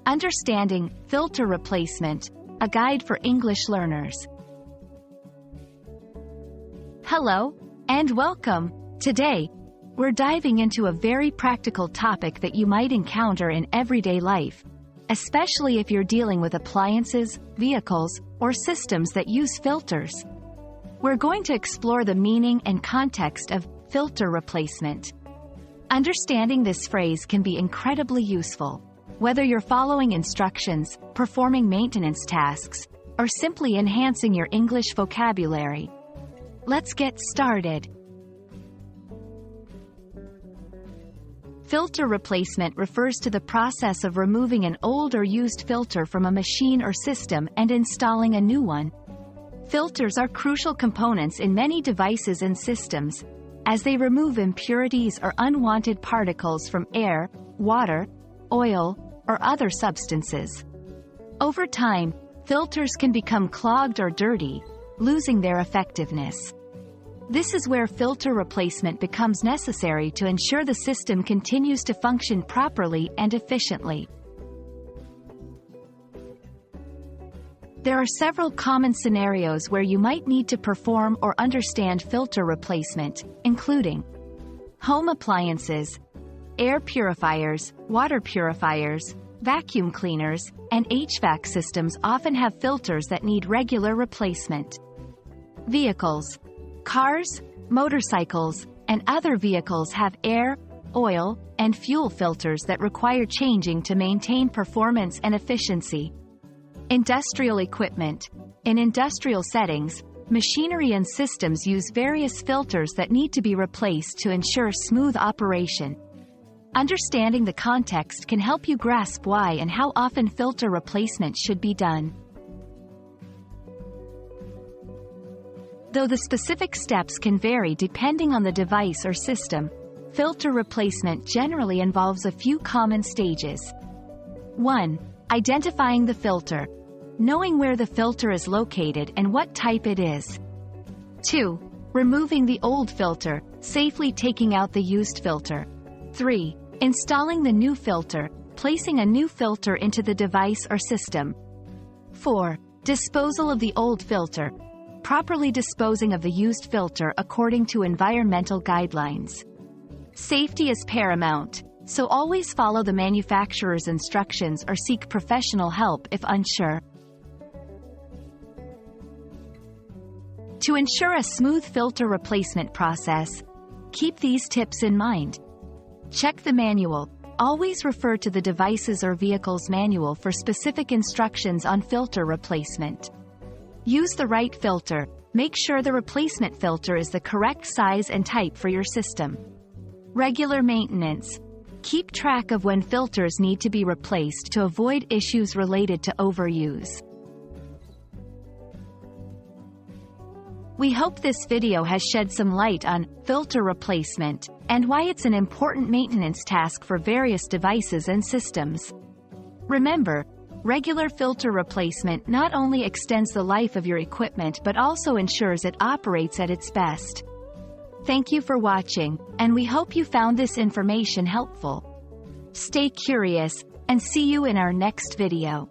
Understanding filter replacement, a guide for English learners. Hello, and welcome. Today, we're diving into a very practical topic that you might encounter in everyday life, especially if you're dealing with appliances, vehicles, or systems that use filters. We're going to explore the meaning and context of filter replacement. Understanding this phrase can be incredibly useful, whether you're following instructions, performing maintenance tasks, or simply enhancing your English vocabulary. Let's get started. Filter replacement refers to the process of removing an old or used filter from a machine or system and installing a new one. Filters are crucial components in many devices and systems, as they remove impurities or unwanted particles from air, water, oil, or other substances. Over time, filters can become clogged or dirty, losing their effectiveness. This is where filter replacement becomes necessary to ensure the system continues to function properly and efficiently. There are several common scenarios where you might need to perform or understand filter replacement, including home appliances, air purifiers, water purifiers, vacuum cleaners, and HVAC systems often have filters that need regular replacement. Vehicles. Cars, motorcycles, and other vehicles have air, oil, and fuel filters that require changing to maintain performance and efficiency. Industrial equipment. In industrial settings, machinery and systems use various filters that need to be replaced to ensure smooth operation. Understanding the context can help you grasp why and how often filter replacement should be done. Though the specific steps can vary depending on the device or system, filter replacement generally involves a few common stages. 1. Identifying the filter. Knowing where the filter is located and what type it is. 2. Removing the old filter, safely taking out the used filter. 3. Installing the new filter, placing a new filter into the device or system. 4. Disposal of the old filter. Properly disposing of the used filter according to environmental guidelines. Safety is paramount, so always follow the manufacturer's instructions or seek professional help if unsure. To ensure a smooth filter replacement process, keep these tips in mind. Check the manual. Always refer to the device's or vehicle's manual for specific instructions on filter replacement. Use the right filter. Make sure the replacement filter is the correct size and type for your system. Regular maintenance. Keep track of when filters need to be replaced to avoid issues related to overuse. We hope this video has shed some light on filter replacement and why it's an important maintenance task for various devices and systems. Remember, regular filter replacement not only extends the life of your equipment but also ensures it operates at its best. Thank you for watching, and we hope you found this information helpful. Stay curious, and see you in our next video.